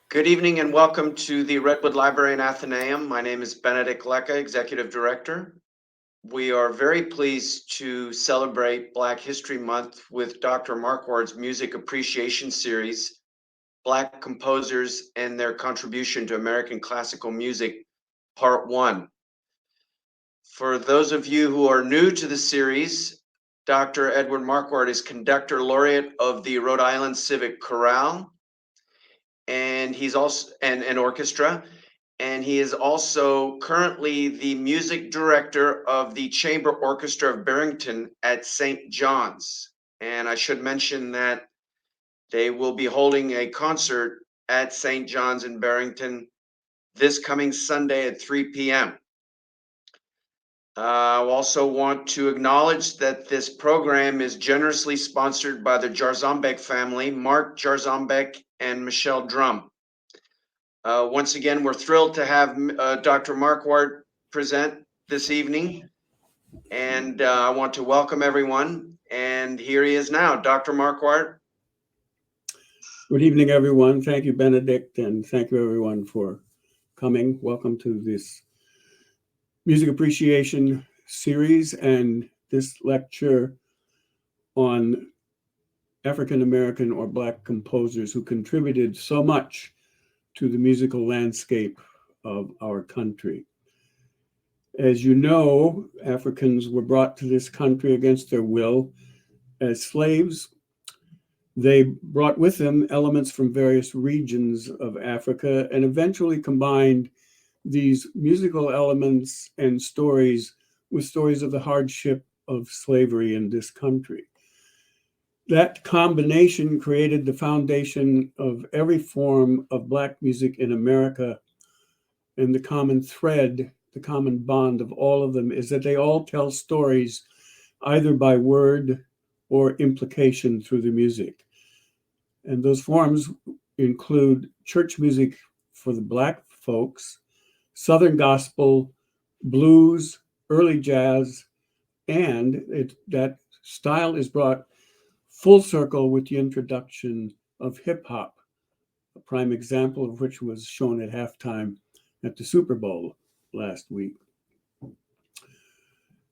Good evening and welcome to the Redwood Library in Athenæum. My name is Benedict Lecca, Executive Director. We are very pleased to celebrate Black History Month with Dr. Markward's Music Appreciation Series, Black Composers and Their Contribution to American Classical Music, Part 1. For those of you who are new to the series, Dr. Edward Markward is Conductor Laureate of the Rhode Island Civic Chorale, and he's also an orchestra, and he is also currently the music director of the Chamber Orchestra of Barrington at St. John's. And I should mention that they will be holding a concert at St. John's in Barrington this coming Sunday at 3 p.m. I also want to acknowledge that this program is generously sponsored by the Jarzambek family, Mark Jarzambek and Michelle Drum. Once again, we're thrilled to have Dr. Markward present this evening, and I want to welcome everyone. And here he is now, Dr. Markward. Good evening, everyone. Thank you, Benedict, and thank you, everyone, for coming. Welcome to this Music Appreciation Series and this lecture on African American or Black composers who contributed so much to the musical landscape of our country. As you know, Africans were brought to this country against their will as slaves. They brought with them elements from various regions of Africa and eventually combined these musical elements and stories with stories of the hardship of slavery in this country. That combination created the foundation of every form of Black music in America. And the common thread, the common bond of all of them is that they all tell stories either by word or implication through the music. And those forms include church music for the Black folks, Southern gospel, blues, early jazz, and that style is brought full circle with the introduction of hip hop, a prime example of which was shown at halftime at the Super Bowl last week.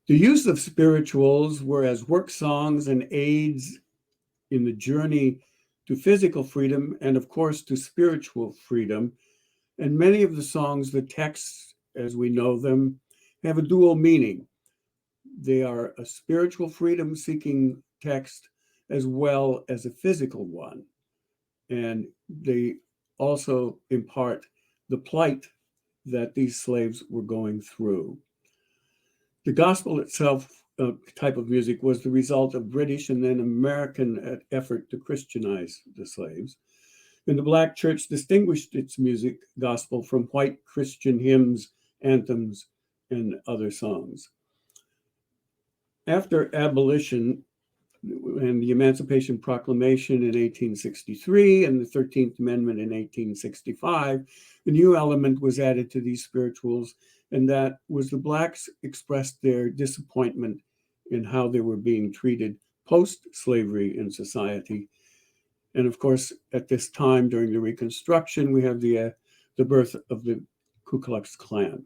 The use of spirituals were as work songs and aids in the journey to physical freedom and, of course, to spiritual freedom. And many of the songs, the texts as we know them, have a dual meaning. They are a spiritual freedom seeking text as well as a physical one. And they also impart the plight that these slaves were going through. The gospel itself, type of music, was the result of British and then American effort to Christianize the slaves. And the Black church distinguished its music, gospel, from white Christian hymns, anthems, and other songs. After abolition and the Emancipation Proclamation in 1863 and the 13th Amendment in 1865, a new element was added to these spirituals, and that was the Blacks expressed their disappointment in how they were being treated post-slavery in society. And of course, at this time during the Reconstruction, we have the birth of the Ku Klux Klan.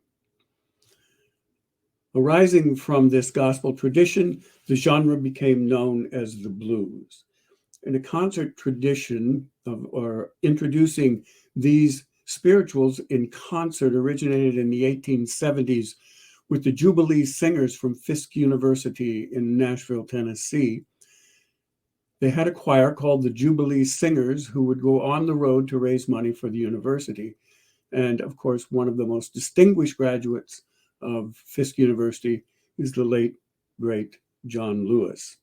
Arising from this gospel tradition, the genre became known as the blues. And a concert tradition or introducing these spirituals in concert originated in the 1870s with the Jubilee Singers from Fisk University in Nashville, Tennessee. They had a choir called the Jubilee Singers who would go on the road to raise money for the university. And of course, one of the most distinguished graduates of Fisk University is the late, great John Lewis.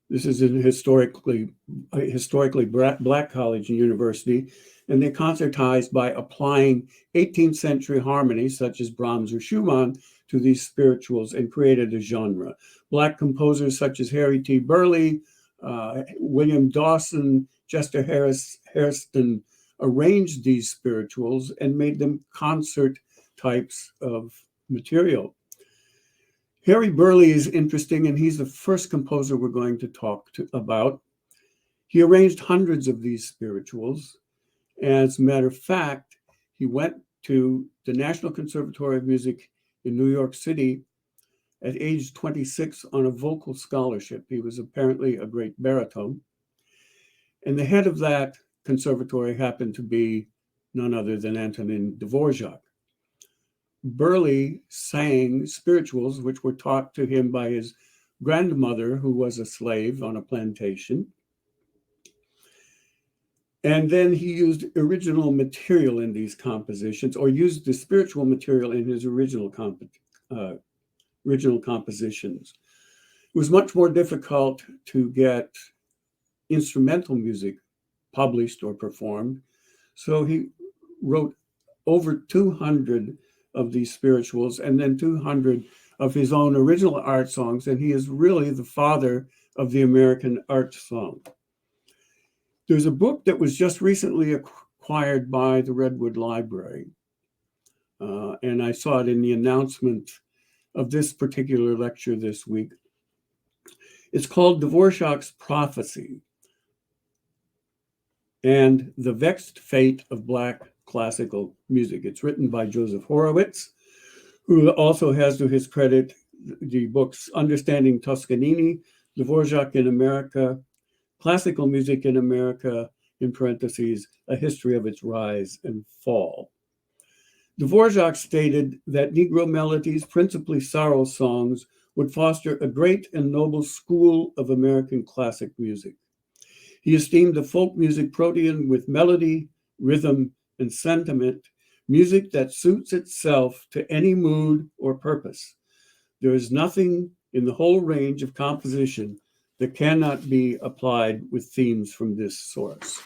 This is a historically Black college and university, and they concertized by applying 18th century harmonies such as Brahms or Schumann to these spirituals and created a genre. Black composers such as Harry T. Burleigh, William Dawson, Chester Hairston arranged these spirituals and made them concert types of material. Harry Burleigh is interesting, and he's the first composer we're going to talk about. He arranged hundreds of these spirituals, As a matter of fact, he went to the National Conservatory of Music in New York City at age 26 on a vocal scholarship. He was apparently a great baritone. And the head of that conservatory happened to be none other than Antonin Dvorak. Burley sang spirituals, which were taught to him by his grandmother, who was a slave on a plantation. And then he used original material in these compositions, or used the spiritual material in his original compositions. It was much more difficult to get instrumental music published or performed. So he wrote over 200 of these spirituals and then 200 of his own original art songs. And he is really the father of the American art song. There's a book that was just recently acquired by the Redwood Library. And I saw it in the announcement of this particular lecture this week. It's called Dvorak's Prophecy and the Vexed Fate of Black Classical Music. It's written by Joseph Horowitz, who also has to his credit the books Understanding Toscanini, Dvorak in America, Classical Music in America, in parentheses, A History of Its Rise and Fall. Dvorak stated that Negro melodies, principally sorrow songs, would foster a great and noble school of American classic music. He esteemed the folk music protean with melody, rhythm, and sentiment, music that suits itself to any mood or purpose. There is nothing in the whole range of composition that cannot be applied with themes from this source.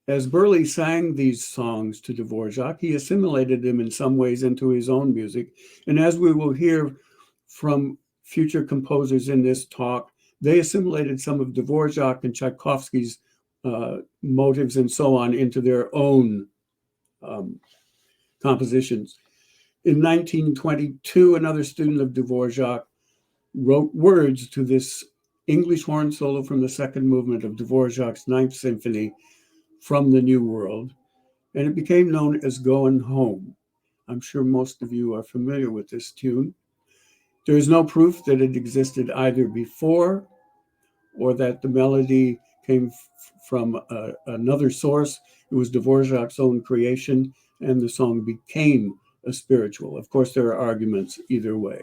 As Burley sang these songs to Dvorak, he assimilated them in some ways into his own music. And as we will hear from future composers in this talk, they assimilated some of Dvorak and Tchaikovsky's motives and so on into their own compositions. In 1922, another student of Dvorak wrote words to this English horn solo from the second movement of Dvorak's Ninth Symphony from the New World, and it became known as Goin' Home. I'm sure most of you are familiar with this tune. There is no proof that it existed either before or that the melody came from another source. It was Dvorak's own creation, and the song became a spiritual. Of course, there are arguments either way.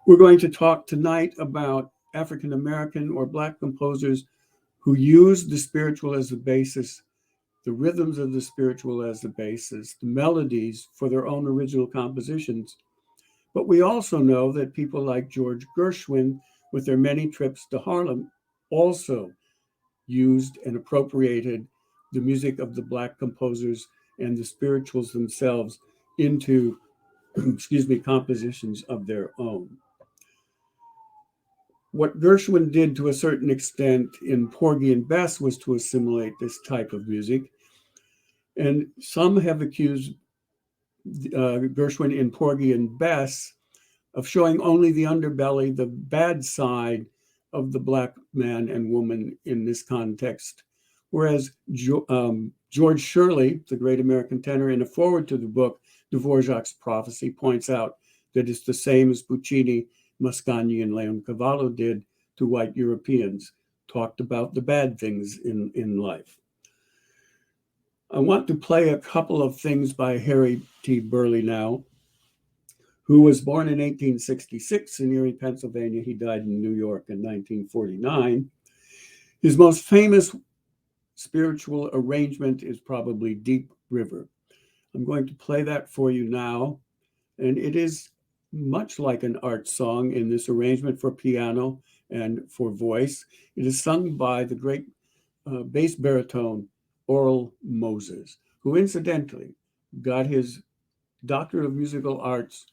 We're going to talk tonight about African American or Black composers who used the spiritual as the basis, the rhythms of the spiritual as the basis, the melodies for their own original compositions. But we also know that people like George Gershwin, with their many trips to Harlem, also used and appropriated the music of the Black composers and the spirituals themselves into, compositions of their own. What Gershwin did to a certain extent in Porgy and Bess was to assimilate this type of music. And some have accused Gershwin in Porgy and Bess of showing only the underbelly, the bad side of the Black man and woman in this context. Whereas George Shirley, the great American tenor, in a foreword to the book, Dvorak's Prophecy, points out that it's the same as Puccini, Mascagni, and Leoncavallo did to white Europeans, talked about the bad things in life. I want to play a couple of things by Harry T. Burley now, who was born in 1866 in Erie, Pennsylvania. He died in New York in 1949. His most famous spiritual arrangement is probably Deep River. I'm going to play that for you now, and it is much like an art song in this arrangement for piano and for voice. It is sung by the great bass baritone Oral Moses, who incidentally got his Doctor of Musical Arts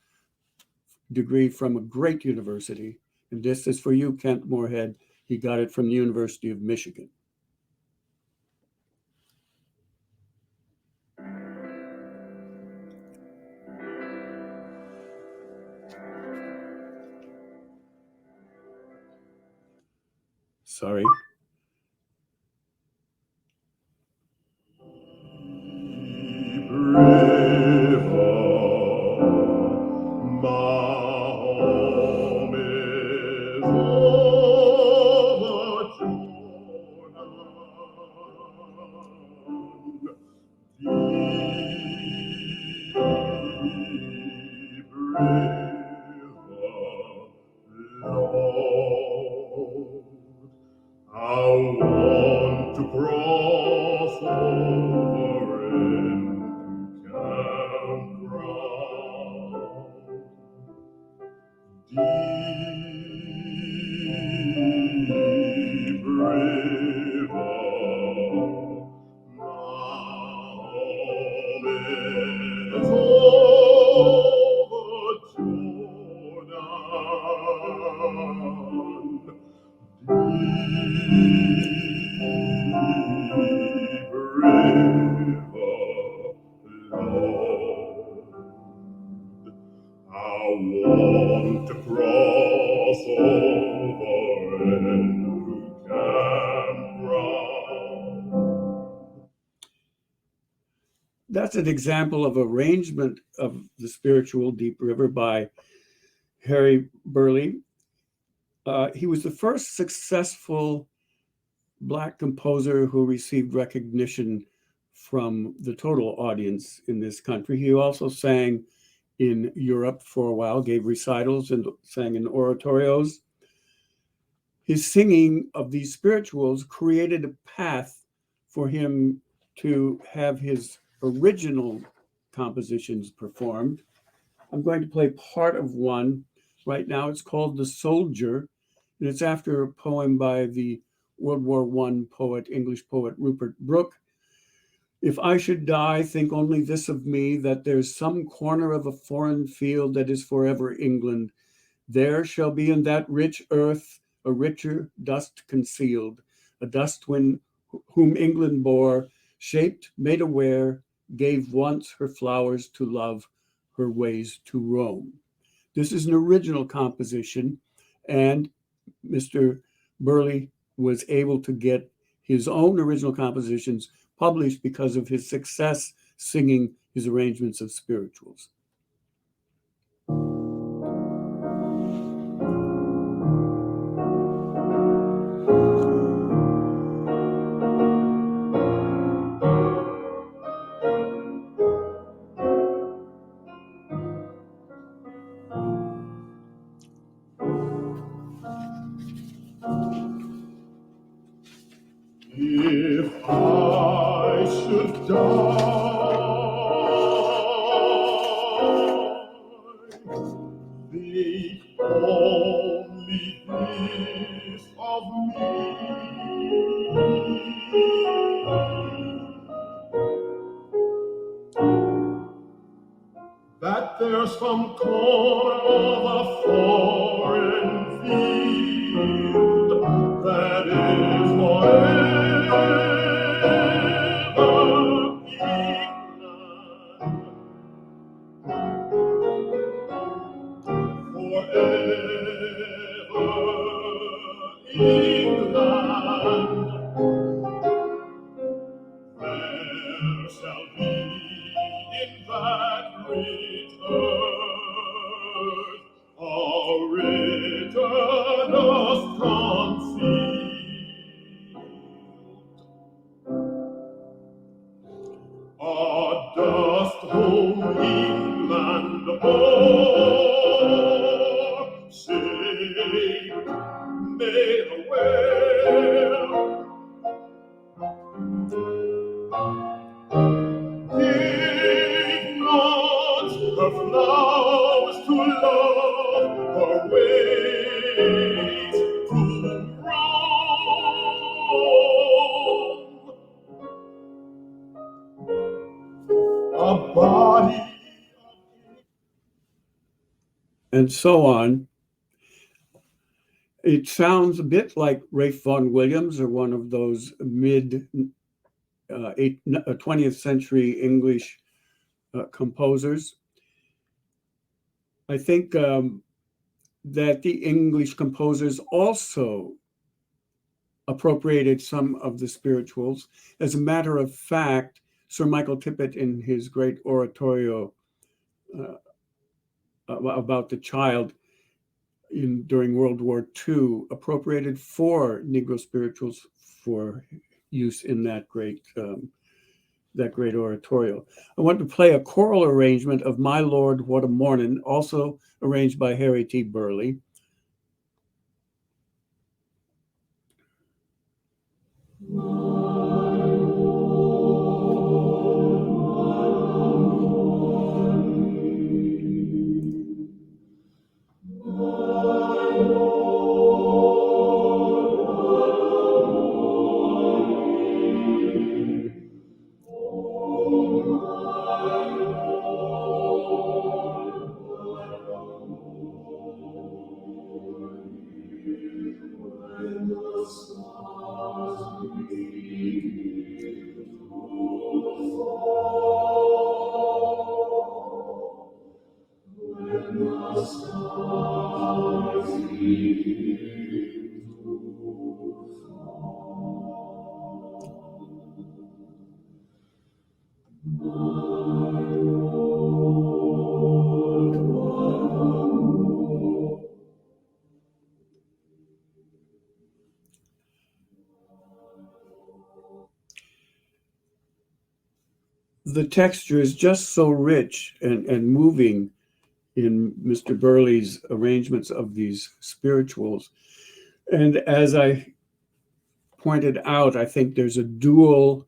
degree from a great university. And this is for you, Kent Moorhead. He got it from the University of Michigan. Sorry. That's an example of arrangement of the spiritual Deep River by Harry Burleigh. He was the first successful Black composer who received recognition from the total audience in this country. He also sang in Europe for a while, gave recitals and sang in oratorios. His singing of these spirituals created a path for him to have his original compositions performed. I'm going to play part of one right now. It's called The Soldier, and it's after a poem by the World War I poet, English poet Rupert Brooke. If I should die, think only this of me, that there's some corner of a foreign field that is forever England. There shall be in that rich earth a richer dust concealed, a dust whom England bore, shaped, made aware, gave once her flowers to love, her ways to roam. This is an original composition, and Mr. Burleigh was able to get his own original compositions published because of his success singing his arrangements of spirituals. If I should die, think only this of me, that there's some corner of a foreign field that is forever England. There shall be in that rich earth a richer dust concealed, a dust whom England bore, shaped, made aware, gave not her flowers to love, her ways to roam. A body. And so on. It sounds a bit like Ralph Vaughan Williams or one of those mid 20th century English composers. I think that the English composers also appropriated some of the spirituals. As a matter of fact, Sir Michael Tippett, in his great oratorio about the child during World War II, appropriated 4 Negro spirituals for use in that great oratorio. I want to play a choral arrangement of My Lord, What a Mornin', also arranged by Harry T. Burleigh. The texture is just so rich and moving in Mr. Burley's arrangements of these spirituals. And as I pointed out, I think there's a dual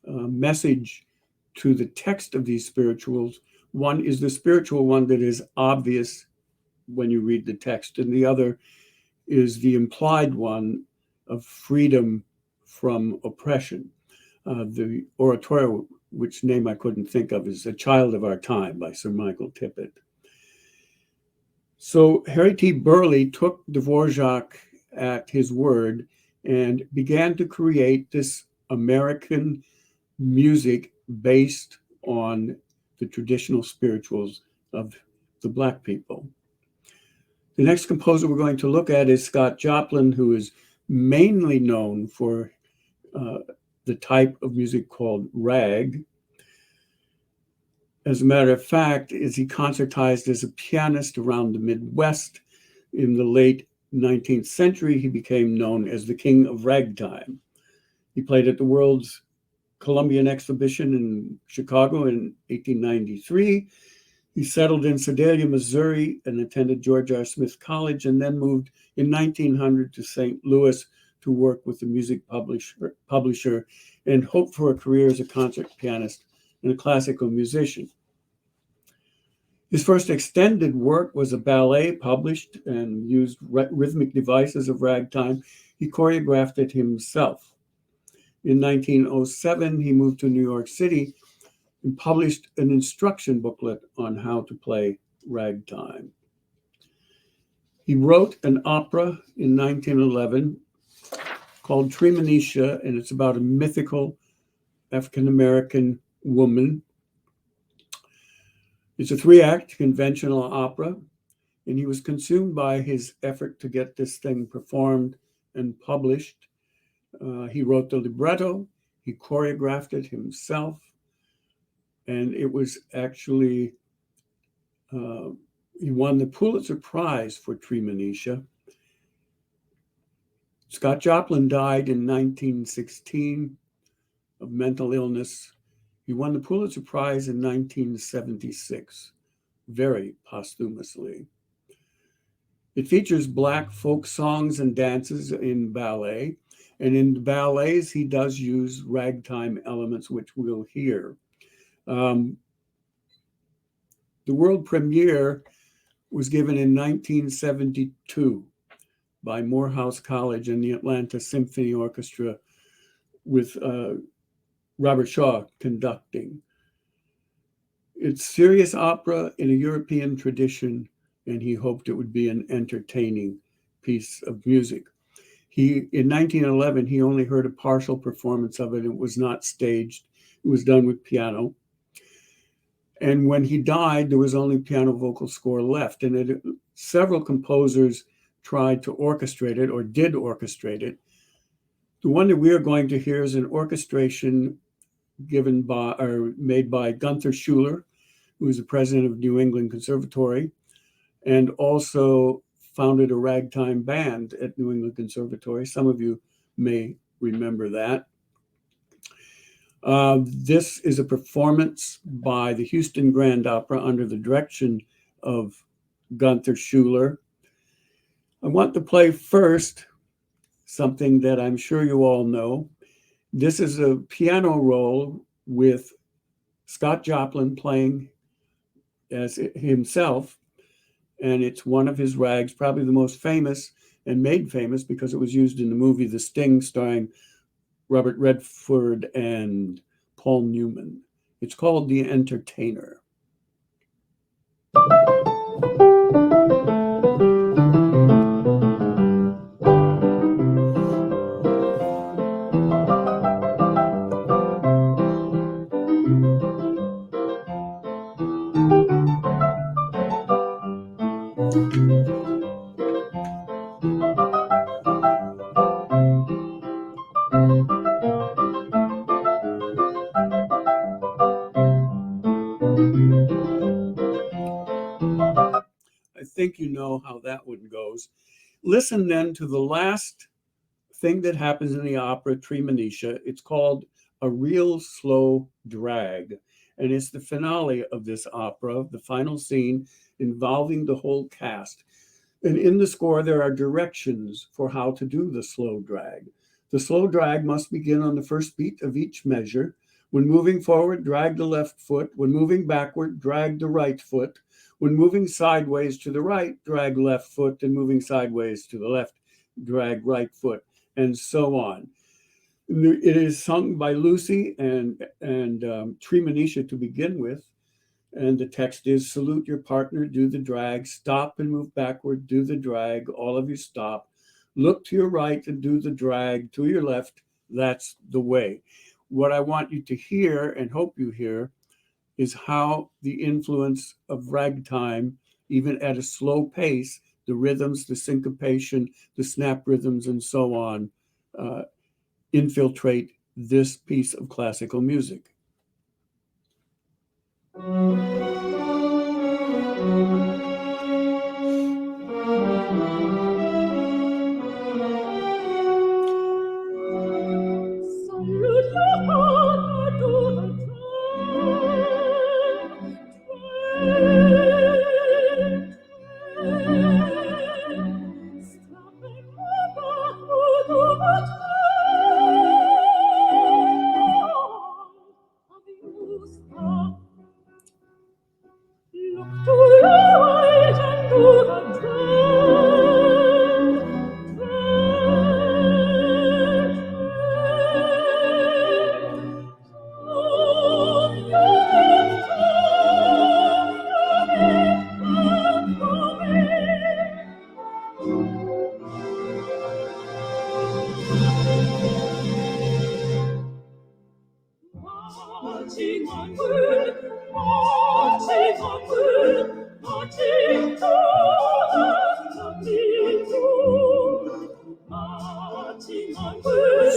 message to the text of these spirituals. One is the spiritual one that is obvious when you read the text, and the other is the implied one of freedom from oppression. The oratorio, which name I couldn't think of, is A Child of Our Time by Sir Michael Tippett. So Harry T. Burley took Dvorak at his word and began to create this American music based on the traditional spirituals of the Black people. The next composer we're going to look at is Scott Joplin, who is mainly known for the type of music called rag. As a matter of fact, as he concertized as a pianist around the Midwest in the late 19th century, he became known as the King of Ragtime. He played at the World's Columbian Exhibition in Chicago in 1893. He settled in Sedalia, Missouri, and attended George R. Smith College, and then moved in 1900 to St. Louis to work with the music publisher and hoped for a career as a concert pianist and a classical musician. His first extended work was a ballet published and used rhythmic devices of ragtime. He choreographed it himself. In 1907, he moved to New York City and published an instruction booklet on how to play ragtime. He wrote an opera in 1911 called Treemonisha, and it's about a mythical African-American woman. It's a 3-act conventional opera, and he was consumed by his effort to get this thing performed and published. He wrote the libretto, he choreographed it himself, and it was actually, he won the Pulitzer Prize for Treemonisha. Scott Joplin died in 1916 of mental illness. He won the Pulitzer Prize in 1976, very posthumously. It features Black folk songs and dances in ballet, and in the ballets, he does use ragtime elements, which we'll hear. The world premiere was given in 1972 by Morehouse College and the Atlanta Symphony Orchestra with Robert Shaw conducting. It's serious opera in a European tradition, and he hoped it would be an entertaining piece of music. In 1911, he only heard a partial performance of it. It was not staged. It was done with piano. And when he died, there was only piano vocal score left. And several composers tried to orchestrate it or did orchestrate it. The one that we are going to hear is an orchestration made by Gunther Schuller, who is the president of New England Conservatory, and also founded a ragtime band at New England Conservatory. Some of you may remember that. This is a performance by the Houston Grand Opera under the direction of Gunther Schuller. I want to play first something that I'm sure you all know. This is a piano roll with Scott Joplin playing as himself, and it's one of his rags, probably the most famous and made famous because it was used in the movie The Sting, starring Robert Redford and Paul Newman. It's called The Entertainer. know how that one goes. Listen then to the last thing that happens in the opera Treemonisha. It's called A Real Slow Drag, and it's the finale of this opera, the final scene involving the whole cast. And in the score, there are directions for how to do the slow drag. The slow drag must begin on the first beat of each measure. When moving forward, drag the left foot. When moving backward, drag the right foot. When moving sideways to the right, drag left foot, and moving sideways to the left, drag right foot, and so on. It is sung by Lucy and Treemonisha to begin with, and the text is: salute your partner, do the drag, stop and move backward, do the drag, all of you stop, look to your right and do the drag, to your left, that's the way. What I want you to hear, and hope you hear, is how the influence of ragtime, even at a slow pace, the rhythms, the syncopation, the snap rhythms, and so on, infiltrate this piece of classical music.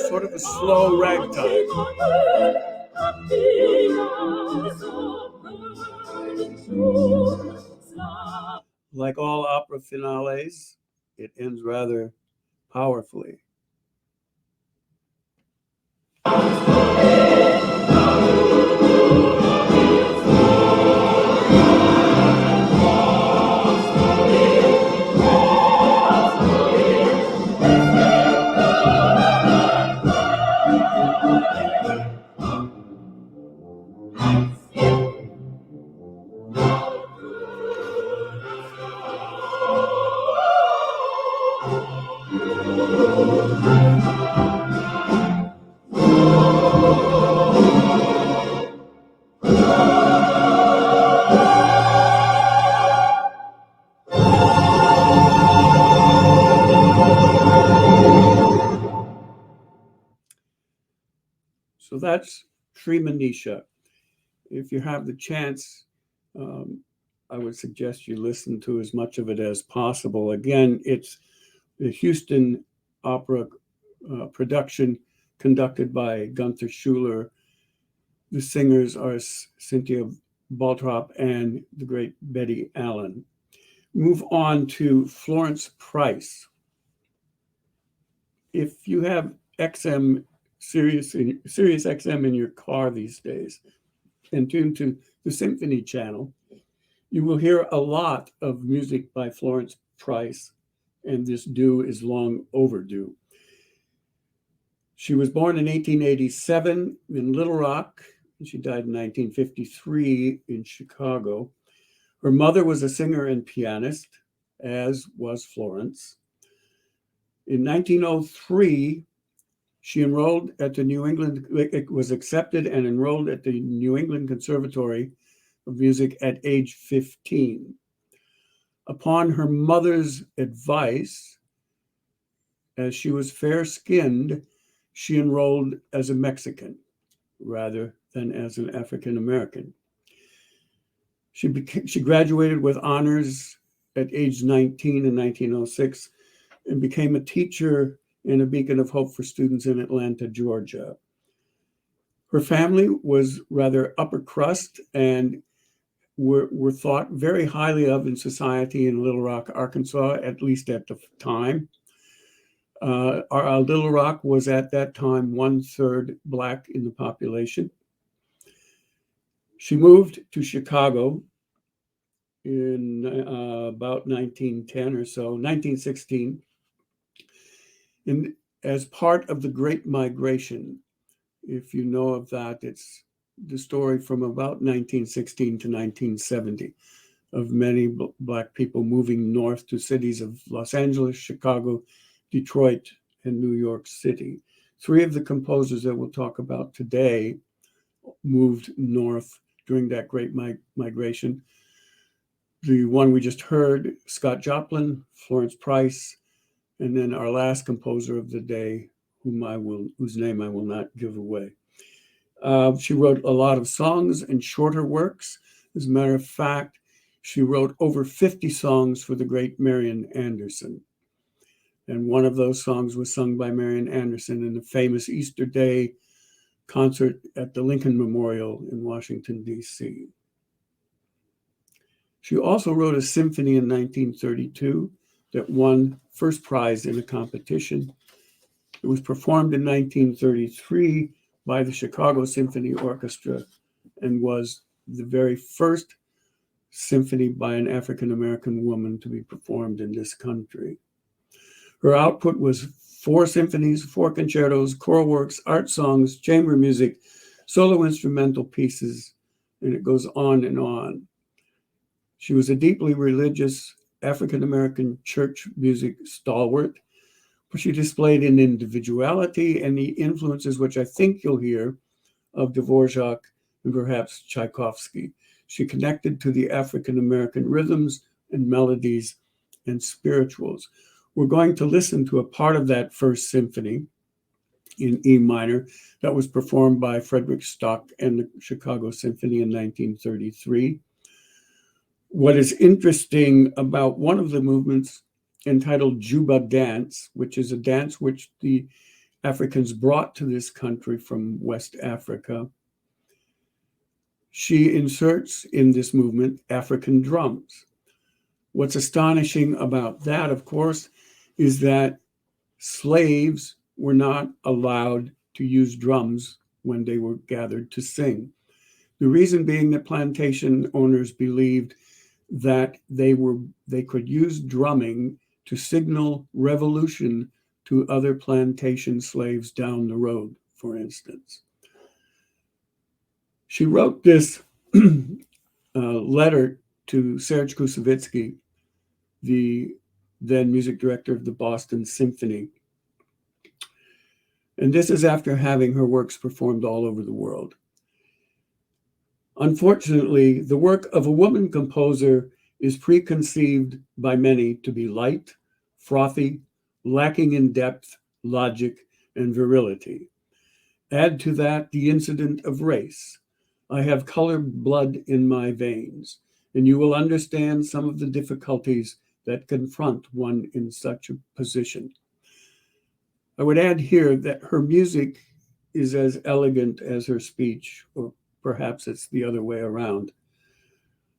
Sort of a slow ragtime. Like all opera finales, it ends rather powerfully. So that's Treemonisha. If you have the chance, I would suggest you listen to as much of it as possible. Again, it's the Houston Opera production conducted by Gunther Schuller. The singers are Cynthia Baltrop and the great Betty Allen. Move on to Florence Price. If you have Sirius XM in your car these days and tune to the Symphony Channel, you will hear a lot of music by Florence Price, and this due is long overdue. She was born in 1887 in Little Rock, and she died in 1953 in Chicago. Her mother was a singer and pianist, as was Florence. In 1903, she enrolled at the was accepted and enrolled at the New England Conservatory of Music at age 15. Upon her mother's advice, as she was fair-skinned, she enrolled as a Mexican rather than as an African American. She graduated with honors at age 19 in 1906 and became a teacher and a beacon of hope for students in Atlanta, Georgia. Her family was rather upper crust and were thought very highly of in society in Little Rock, Arkansas, at least at the time. Our Little Rock was at that time 1/3 Black in the population. She moved to Chicago in about 1910 or so, 1916. And as part of the Great Migration, if you know of that, it's the story from about 1916 to 1970 of many Black people moving north to cities of Los Angeles, Chicago, Detroit, and New York City. 3 of the composers that we'll talk about today moved north during that Great Migration. The one we just heard, Scott Joplin, Florence Price, and then our last composer of the day, whose name I will not give away. She wrote a lot of songs and shorter works. As a matter of fact, she wrote over 50 songs for the great Marian Anderson. And one of those songs was sung by Marian Anderson in the famous Easter Day concert at the Lincoln Memorial in Washington, D.C. She also wrote a symphony in 1932 that won first prize in a competition. It was performed in 1933 by the Chicago Symphony Orchestra and was the very first symphony by an African-American woman to be performed in this country. Her output was 4 symphonies, 4 concertos, choral works, art songs, chamber music, solo instrumental pieces, and it goes on and on. She was a deeply religious African-American church music stalwart, but she displayed an individuality and the influences, which I think you'll hear, of Dvorak and perhaps Tchaikovsky. She connected to the African-American rhythms and melodies and spirituals. We're going to listen to a part of that first symphony in E minor that was performed by Frederick Stock and the Chicago Symphony in 1933. What is interesting about one of the movements entitled Juba Dance, which is a dance which the Africans brought to this country from West Africa, she inserts in this movement African drums. What's astonishing about that, of course, is that slaves were not allowed to use drums when they were gathered to sing. The reason being that plantation owners believed that they could use drumming to signal revolution to other plantation slaves down the road, for instance. She wrote this letter to Serge Koussevitzky, the then music director of the Boston Symphony. And this is after having her works performed all over the world. Unfortunately, the work of a woman composer is preconceived by many to be light, frothy, lacking in depth, logic, and virility. Add to that the incident of race. I have colored blood in my veins, and you will understand some of the difficulties that confront one in such a position. I would add here that her music is as elegant as her speech, or perhaps it's the other way around.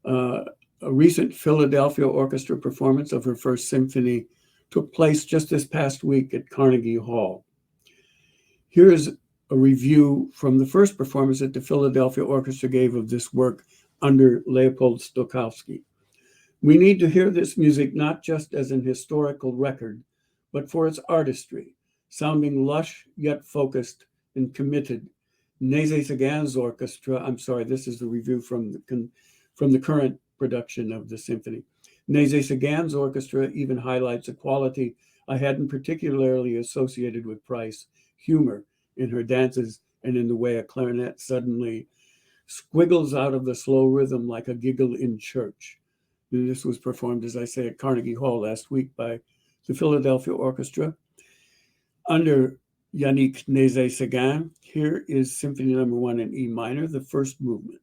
A recent Philadelphia Orchestra performance of her first symphony took place just this past week at Carnegie Hall. Here is a review from the first performance that the Philadelphia Orchestra gave of this work under Leopold Stokowski. We need to hear this music not just as an historical record, but for its artistry, sounding lush yet focused and committed. Nézet-Séguin's orchestra, I'm sorry, this is the review from the current production of the symphony. Nézet-Séguin's orchestra even highlights a quality I hadn't particularly associated with Price, humor in her dances and in the way a clarinet suddenly squiggles out of the slow rhythm like a giggle in church. And this was performed, as I say, at Carnegie Hall last week by the Philadelphia Orchestra under Yannick Nézet-Séguin. Here is Symphony No. 1 in E minor, the first movement.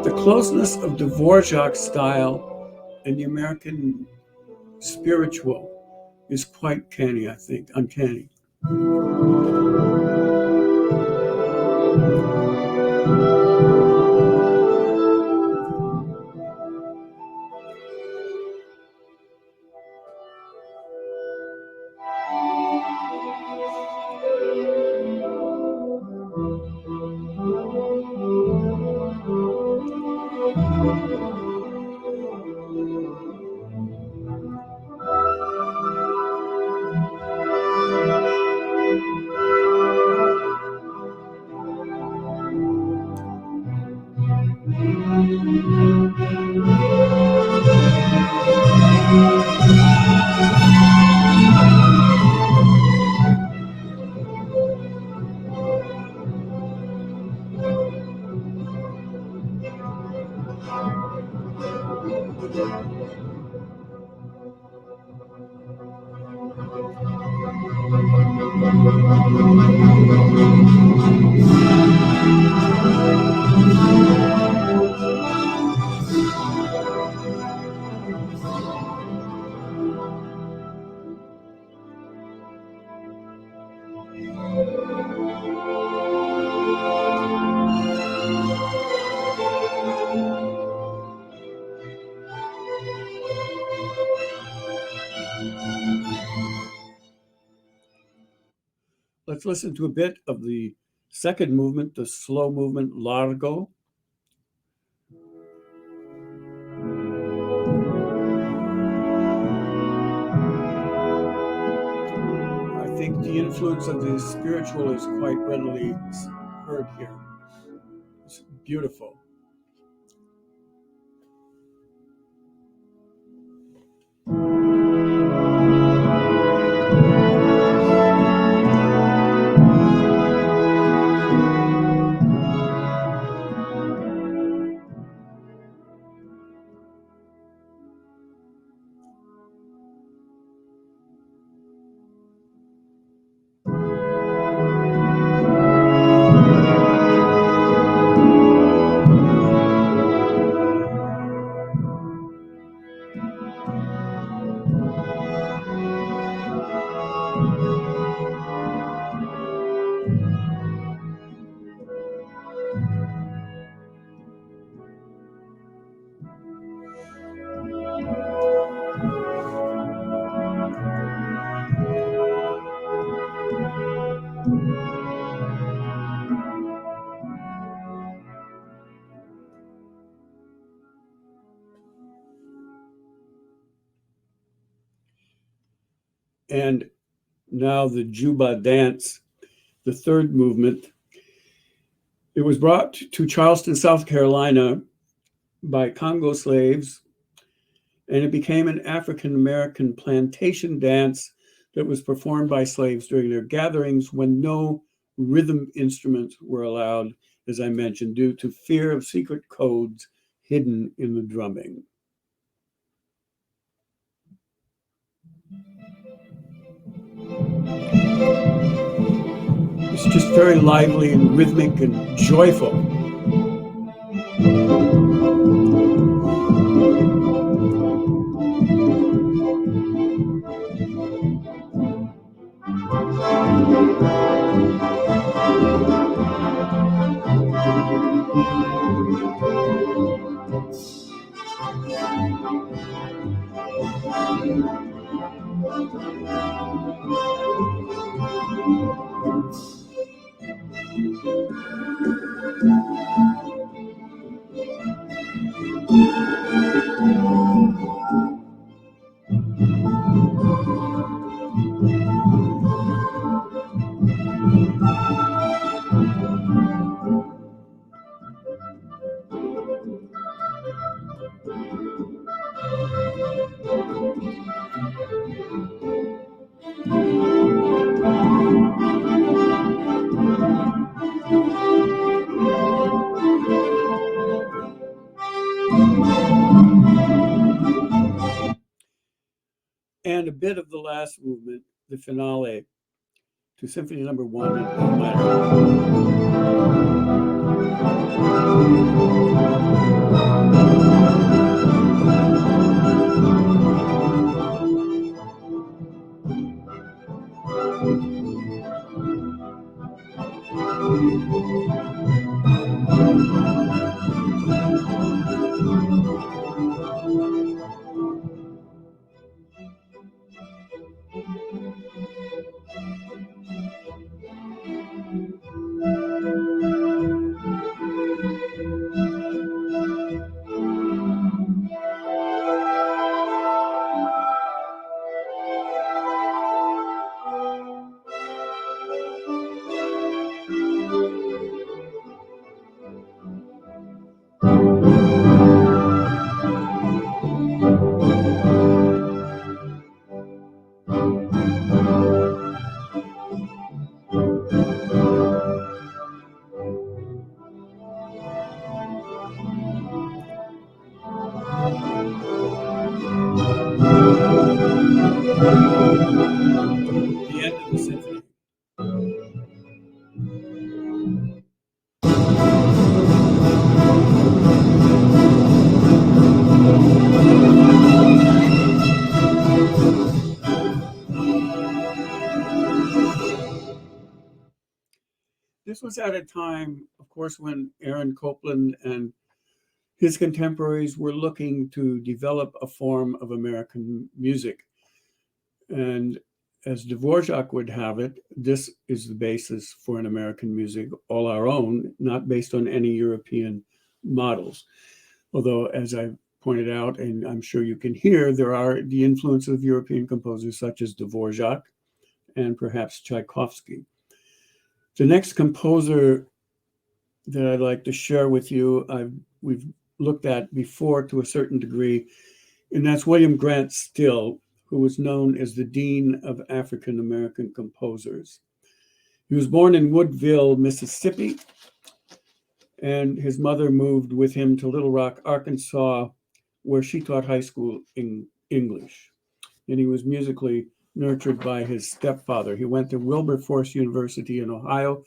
The closeness of Dvorak's style and the American spiritual is quite canny, I think, uncanny. Let's listen to a bit of the second movement, the slow movement largo. I think the influence of the spiritual is quite readily heard here. It's beautiful. And now the Juba dance, the third movement. It was brought to Charleston, South Carolina by Congo slaves, and it became an African-American plantation dance that was performed by slaves during their gatherings when no rhythm instruments were allowed, as I mentioned, due to fear of secret codes hidden in the drumming. It's just very lively and rhythmic and joyful. And a bit of the last movement, the finale, to Symphony No. 1 in A minor. The end of the symphony. This was at a time, of course, when Aaron Copland and his contemporaries were looking to develop a form of American music. And as Dvorak would have it, this is the basis for an American music, all our own, not based on any European models. Although, as I pointed out, and I'm sure you can hear, there are the influence of European composers such as Dvorak and perhaps Tchaikovsky. The next composer that I'd like to share with you, we've looked at before to a certain degree, and that's William Grant Still, who was known as the Dean of African American Composers. He was born in Woodville, Mississippi, and his mother moved with him to Little Rock, Arkansas, where she taught high school in English. And he was musically nurtured by his stepfather. He went to Wilberforce University in Ohio,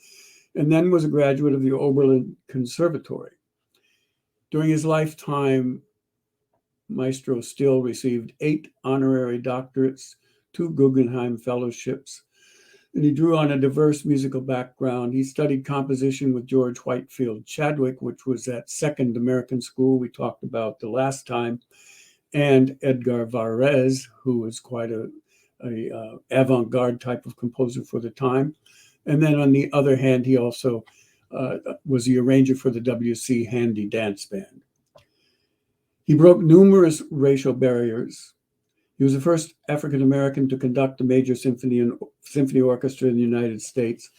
and then was a graduate of the Oberlin Conservatory. During his lifetime, Maestro Still received 8 honorary doctorates, 2 Guggenheim fellowships, and he drew on a diverse musical background. He studied composition with George Whitefield Chadwick, which was that second American school we talked about the last time, and Edgar Varese, who was quite a avant-garde type of composer for the time. And then on the other hand, he also was the arranger for the W.C. Handy Dance Band. He broke numerous racial barriers. He was the first African-American to conduct a major symphony orchestra in the United States.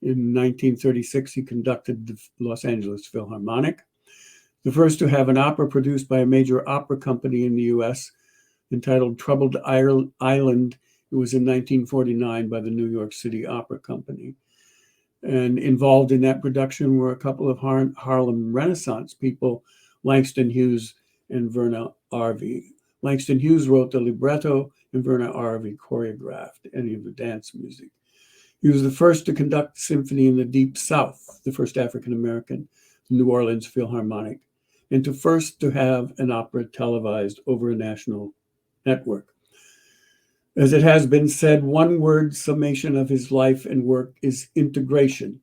In 1936, he conducted the Los Angeles Philharmonic, the first to have an opera produced by a major opera company in the US entitled Troubled Island. It was in 1949 by the New York City Opera Company. And involved in that production were a couple of Harlem Renaissance people, Langston Hughes and Verna Arvey. Langston Hughes wrote the libretto, and Verna Arvey choreographed any of the dance music. He was the first to conduct a symphony in the Deep South, the first African-American, New Orleans Philharmonic, and to have an opera televised over a national network. As it has been said, one-word summation of his life and work is integration.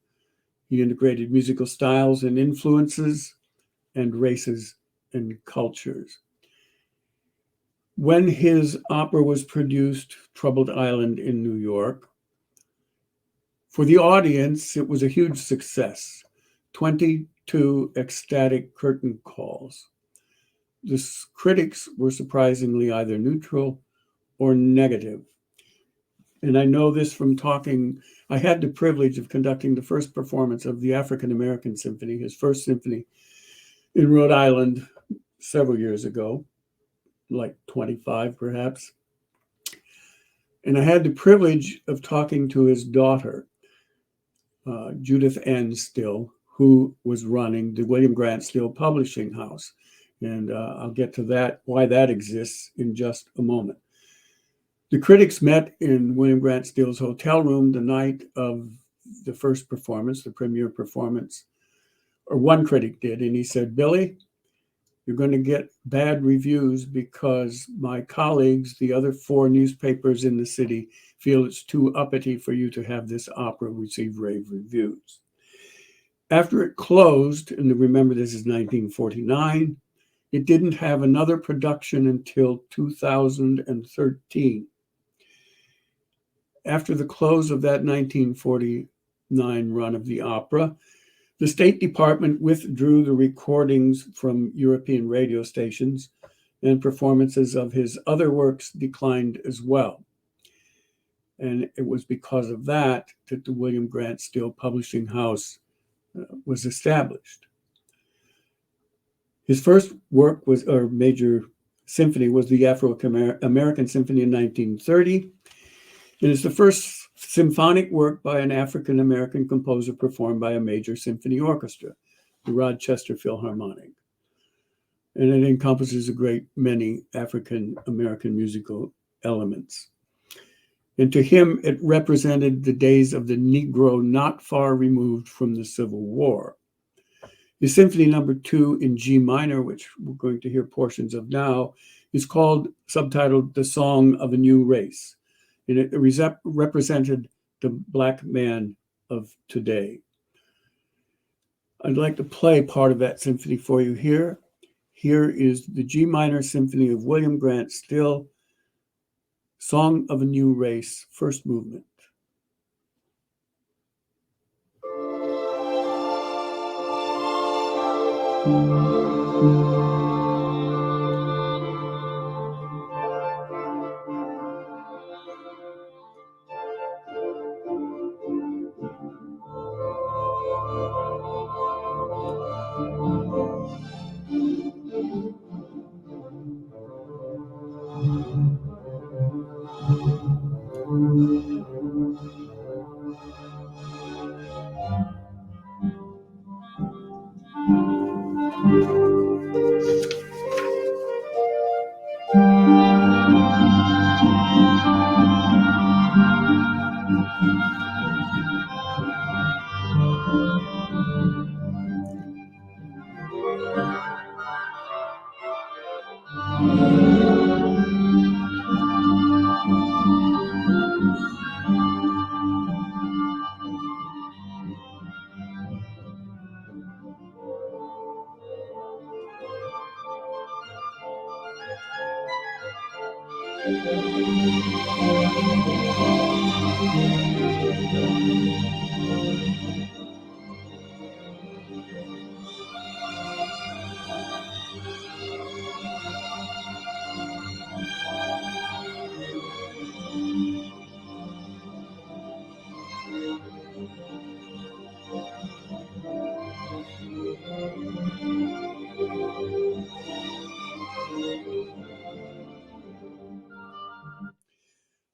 He integrated musical styles and influences and races and cultures. When his opera was produced, Troubled Island in New York, for the audience, it was a huge success. 22 ecstatic curtain calls. The critics were surprisingly either neutral or negative. And I know this from talking, I had the privilege of conducting the first performance of the African American Symphony, his first symphony in Rhode Island several years ago, like 25 perhaps. And I had the privilege of talking to his daughter, Judith Ann Still, who was running the William Grant Still Publishing House. And I'll get to that, why that exists in just a moment. The critics met in William Grant Still's hotel room the night of the first performance, the premiere performance, or one critic did, and he said, "Billy, you're going to get bad reviews because my colleagues, the other 4 newspapers in the city, feel it's too uppity for you to have this opera receive rave reviews." After it closed, and remember this is 1949, it didn't have another production until 2013. After the close of that 1949 run of the opera, the State Department withdrew the recordings from European radio stations, and performances of his other works declined as well. And it was because of that that the William Grant Still Publishing House was established. His first work was, or major symphony, was the Afro-American Symphony in 1930. It is the first symphonic work by an African-American composer performed by a major symphony orchestra, the Rochester Philharmonic. And it encompasses a great many African-American musical elements. And to him, it represented the days of the Negro not far removed from the Civil War. His Symphony No. 2 in G minor, which we're going to hear portions of now, is subtitled The Song of a New Race. And it represented the Black man of today. I'd like to play part of that symphony for you here. Here is the G minor symphony of William Grant Still, Song of a New Race, first movement.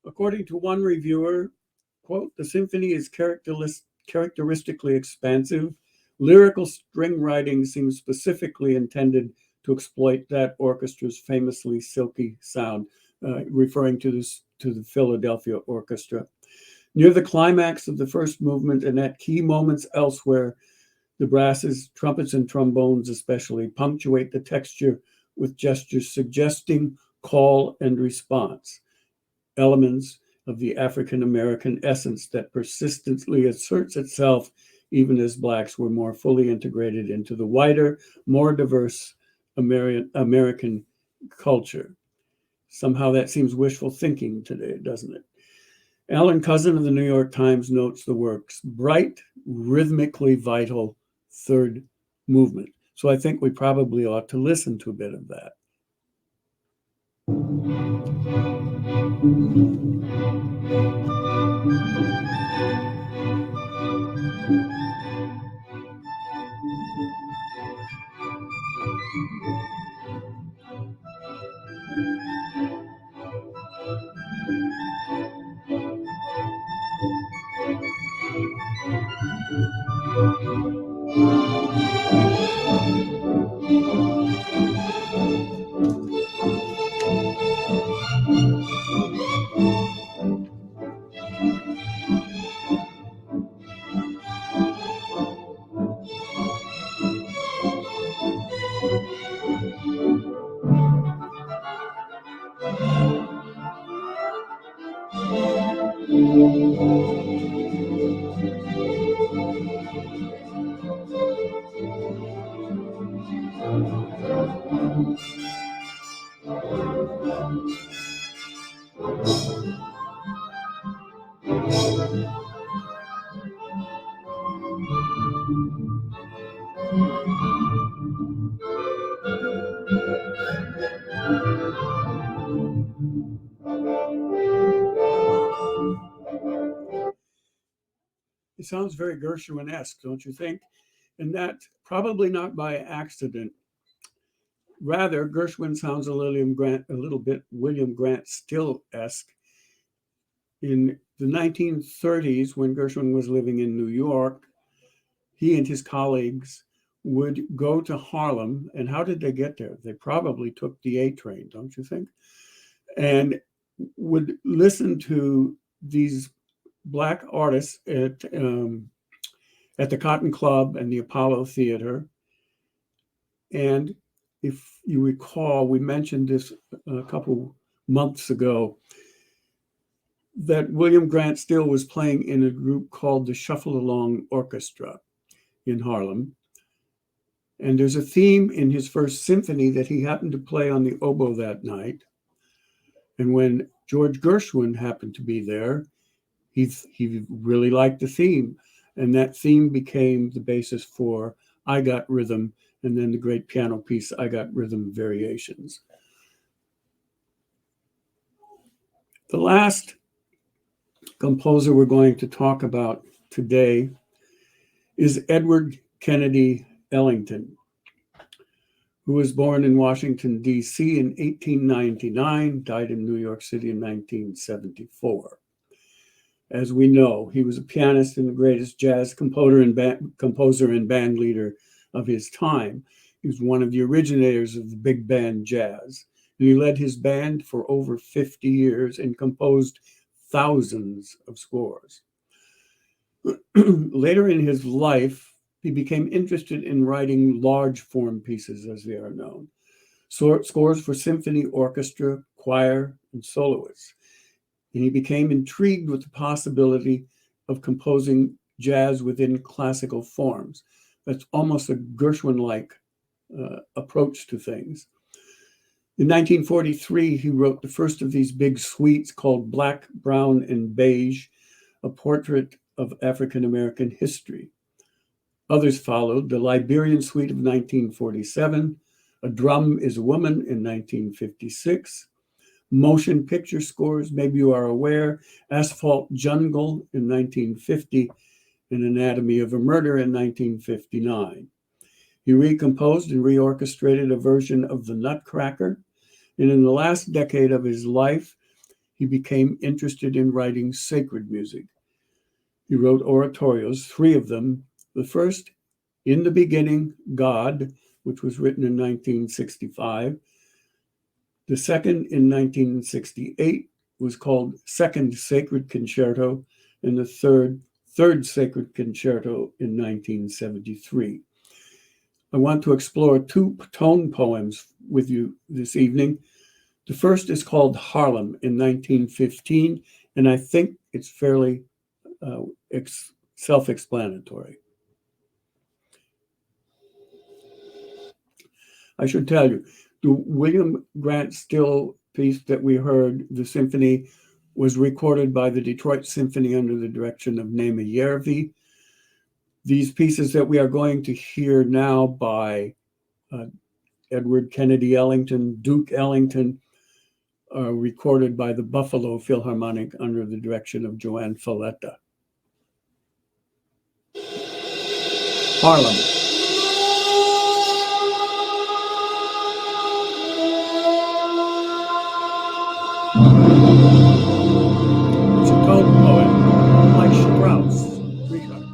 According to one reviewer, quote, the symphony is characteristically expansive. Lyrical string writing seems specifically intended to exploit that orchestra's famously silky sound, referring to the Philadelphia Orchestra. Near the climax of the first movement and at key moments elsewhere, the brasses, trumpets, and trombones especially punctuate the texture with gestures suggesting call and response, elements of the African-American essence that persistently asserts itself even as Blacks were more fully integrated into the wider, more diverse American culture. Somehow that seems wishful thinking today, doesn't it? Alan Cousin of the New York Times notes the work's bright, rhythmically vital third movement. So I think we probably ought to listen to a bit of that. It sounds very Gershwin-esque, don't you think? And that's probably not by accident. Rather, Gershwin sounds a little bit William Grant Still-esque. In the 1930s, when Gershwin was living in New York, he and his colleagues would go to Harlem. And how did they get there? They probably took the A train, don't you think? And would listen to these Black artists at the Cotton Club and the Apollo Theater. And if you recall, we mentioned this a couple months ago, that William Grant Still was playing in a group called the Shuffle Along Orchestra in Harlem. And there's a theme in his first symphony that he happened to play on the oboe that night. And when George Gershwin happened to be there, he really liked the theme. And that theme became the basis for I Got Rhythm, and then the great piano piece, I Got Rhythm Variations. The last composer we're going to talk about today is Edward Kennedy Ellington, who was born in Washington, D.C. in 1899, died in New York City in 1974. As we know, he was a pianist and the greatest jazz composer and band leader of his time. He was one of the originators of the big band jazz. And he led his band for over 50 years and composed thousands of scores. Later in his life, he became interested in writing large form pieces, as they are known, scores for symphony, orchestra, choir, and soloists. And he became intrigued with the possibility of composing jazz within classical forms. That's almost a Gershwin-like approach to things. In 1943, he wrote the first of these big suites called Black, Brown, and Beige, a portrait of African-American history. Others followed, the Liberian Suite of 1947, A Drum is a Woman in 1956, motion picture scores, maybe you are aware, Asphalt Jungle in 1950, and Anatomy of a Murder in 1959. He recomposed and reorchestrated a version of The Nutcracker, and in the last decade of his life, he became interested in writing sacred music. He wrote oratorios, 3 of them. The first, In the Beginning, God, which was written in 1965. The second, in 1968, was called Second Sacred Concerto, and the third Sacred Concerto in 1973. I want to explore 2 tone poems with you this evening. The first is called Harlem in 1915, and I think it's fairly self-explanatory. I should tell you, the William Grant Still piece that we heard, the symphony, was recorded by the Detroit Symphony under the direction of Nema Järvi. These pieces that we are going to hear now by Edward Kennedy Ellington, Duke Ellington, are recorded by the Buffalo Philharmonic under the direction of Joanne Falletta. Harlem. It's a tone poem like Strauss. Richard.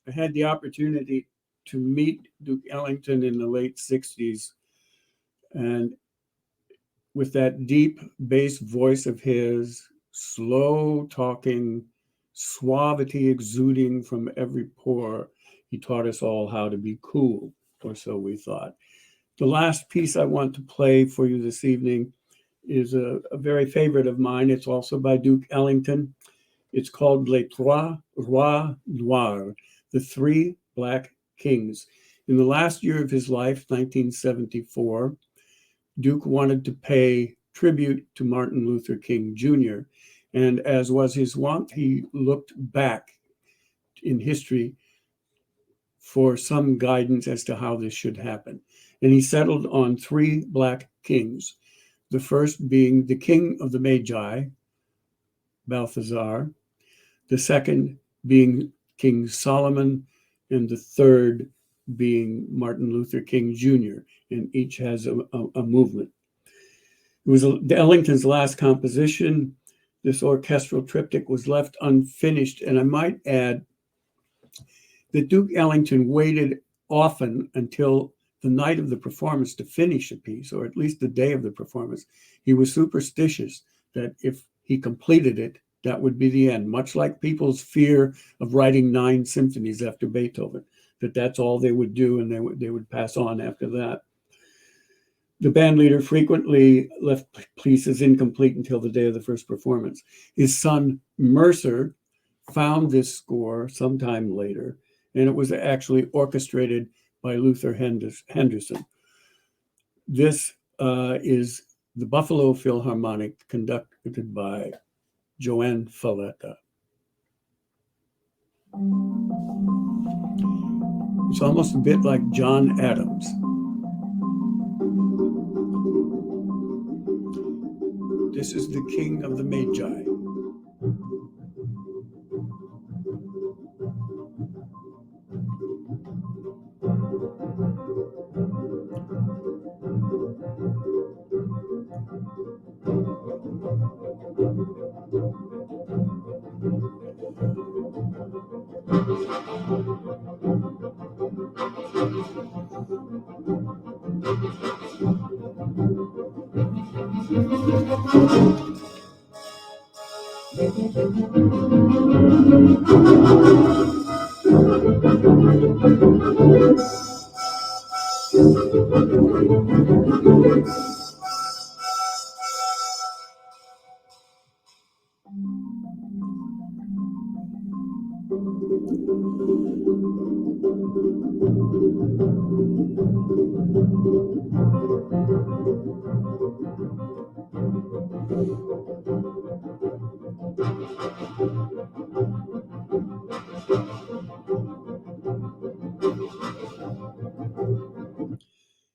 I had the opportunity to meet Duke Ellington in the late 60s, and with that deep bass voice of his, slow talking, suavity exuding from every pore, he taught us all how to be cool, or so we thought. The last piece I want to play for you this evening is a very favorite of mine. It's also by Duke Ellington. It's called Les Trois Rois Noirs, the Three Black Kings. In the last year of his life, 1974, Duke wanted to pay tribute to Martin Luther King Jr. And as was his wont, he looked back in history for some guidance as to how this should happen. And he settled on three Black kings, the first being the king of the Magi, Balthazar, the second being King Solomon, and the third being Martin Luther King Jr., and each has a movement. It was Ellington's last composition. This orchestral triptych was left unfinished, and I might add that Duke Ellington waited often until the night of the performance to finish a piece, or at least the day of the performance. He was superstitious that if he completed it, that would be the end, much like people's fear of writing 9 symphonies after Beethoven, that's all they would do, and they would pass on after that. The band leader frequently left pieces incomplete until the day of the first performance. His son, Mercer, found this score sometime later, and it was actually orchestrated by Luther Henderson. This is the Buffalo Philharmonic, conducted by Joanne Falletta. It's almost a bit like John Adams. This is the King of the Magi.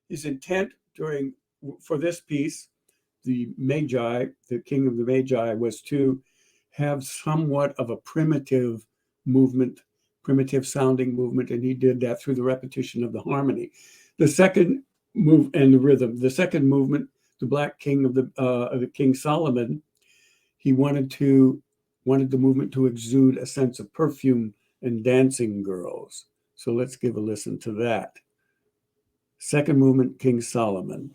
His intent for this piece, the Magi, the King of the Magi, was to have somewhat of a primitive movement, primitive sounding movement, and he did that through the repetition of the harmony. The second move and the rhythm. The second movement, the Black King of the King Solomon, he wanted the movement to exude a sense of perfume and dancing girls. So let's give a listen to that. Second movement, King Solomon.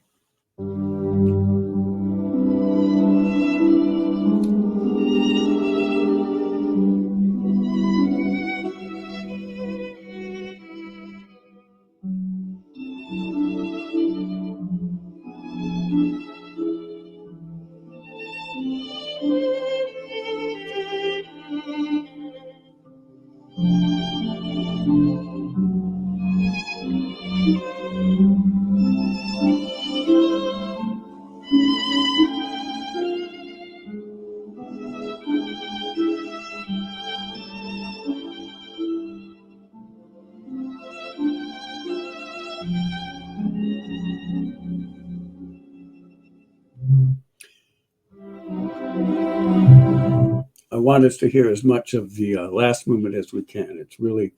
want us to hear as much of the last movement as we can. It's really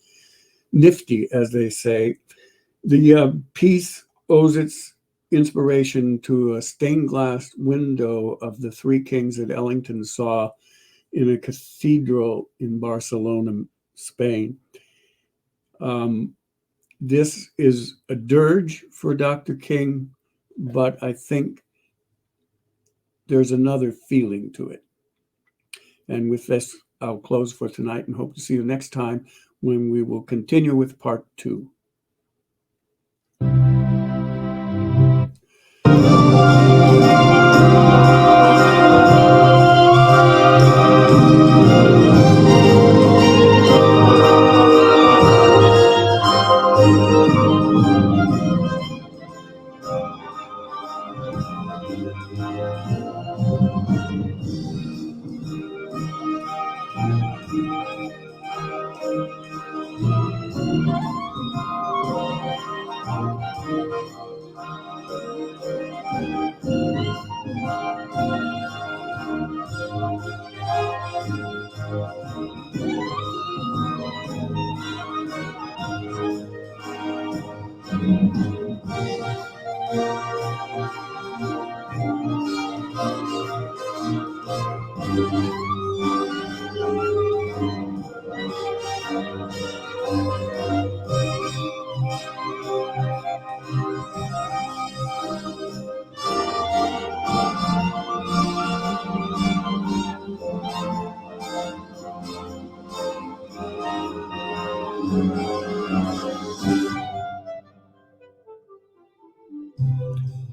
nifty, as they say. The piece owes its inspiration to a stained glass window of the Three Kings that Ellington saw in a cathedral in Barcelona, Spain. This is a dirge for Dr. King, but I think there's another feeling to it. And with this, I'll close for tonight and hope to see you next time when we will continue with part 2.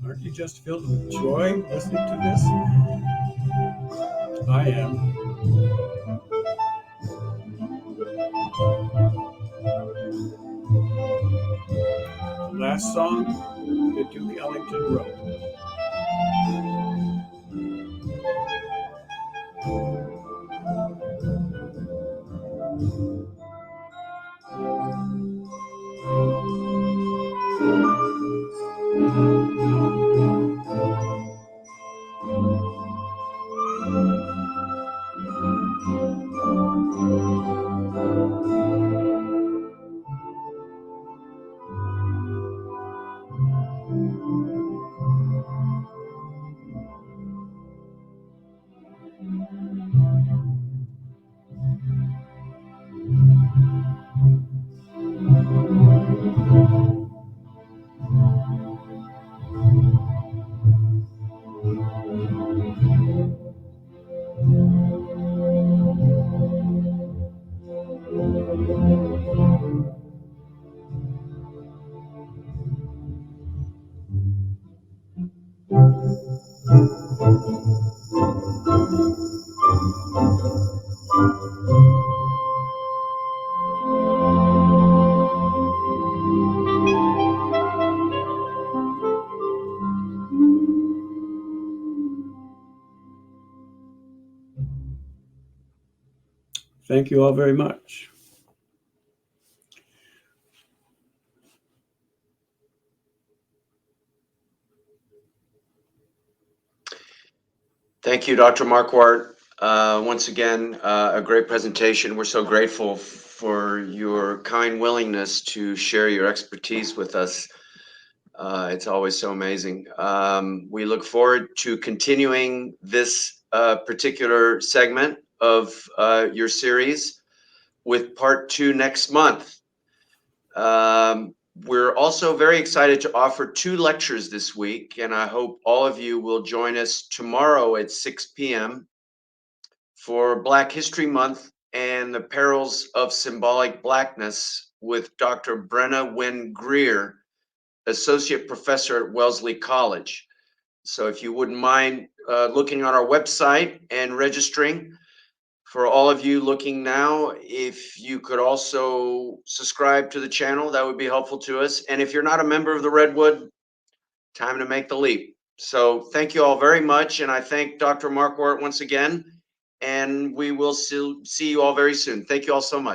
Aren't you just filled with joy listening to this? I am. The last song that Duke Ellington wrote. Thank you all very much. Thank you, Dr. Markward. Once again, a great presentation. We're so grateful for your kind willingness to share your expertise with us. It's always so amazing. We look forward to continuing this particular segment of your series with part 2 next month. We're also very excited to offer 2 lectures this week, and I hope all of you will join us tomorrow at 6 p.m. for Black History Month and the Perils of Symbolic Blackness with Dr. Brenna Wynne Greer, Associate Professor at Wellesley College. So if you wouldn't mind looking on our website and registering. For all of you looking now, if you could also subscribe to the channel, that would be helpful to us. And if you're not a member of the Redwood, time to make the leap. So thank you all very much. And I thank Dr. Markward once again. And we will see you all very soon. Thank you all so much.